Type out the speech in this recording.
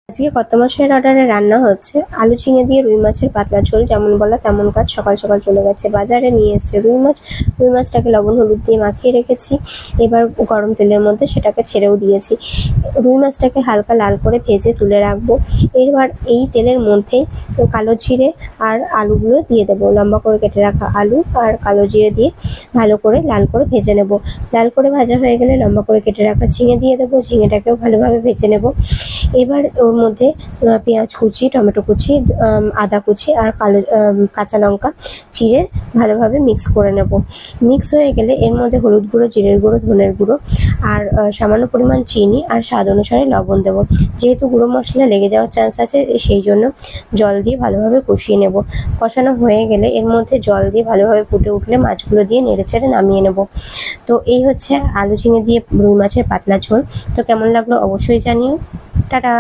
আজকে কর্তামশাইয়ের অর্ডারে রান্না হচ্ছে আলু ঝিঙে দিয়ে রুই মাছের পাতলা ঝোল। যেমন বলা তেমন কাজ, সকাল সকাল চলে গেছে বাজারে, নিয়ে এসছে রুই মাছ। রুই মাছটাকে লবণ হলুদ দিয়ে মাখিয়ে রেখেছি, এবার গরম তেলের মধ্যে সেটাকে ছেড়েও দিয়েছি। রুই মাছটাকে হালকা লাল করে ভেজে তুলে রাখবো। এবার এই তেলের মধ্যেই কালো জিরে আর আলুগুলো দিয়ে দেবো। লম্বা করে কেটে রাখা আলু আর কালো জিরে দিয়ে ভালো করে লাল করে ভেজে নেব। লাল করে ভাজা হয়ে গেলে লম্বা করে কেটে রাখা ঝিঙে দিয়ে দেবো। ঝিঙেটাকেও ভালোভাবে ভেজে নেব। এবার ওর মধ্যে পেঁয়াজ কুচি, টমেটো কুচি, আদা কুচি আর কাঁচা লঙ্কা চিড়ে ভালোভাবে মিক্স করে নেব। মিক্স হয়ে গেলে এর মধ্যে হলুদ গুঁড়ো, জিরের গুঁড়ো, ধনের গুঁড়ো আর সামান্য পরিমাণ চিনি আর স্বাদ অনুসারে লবণ দেবো। যেহেতু গুঁড়ো মশলা লেগে যাওয়ার চান্স আছে, সেই জন্য জল দিয়ে ভালোভাবে কষিয়ে নেব। কষানো হয়ে গেলে এর মধ্যে জল দিয়ে ভালোভাবে ফুটে উঠলে মাছগুলো দিয়ে নেড়েচেড়ে নামিয়ে নেব। তো এই হচ্ছে আলু ঝিঙে দিয়ে রুই মাছের পাতলা ঝোল। তো কেমন লাগলো অবশ্যই জানিও। টাটা।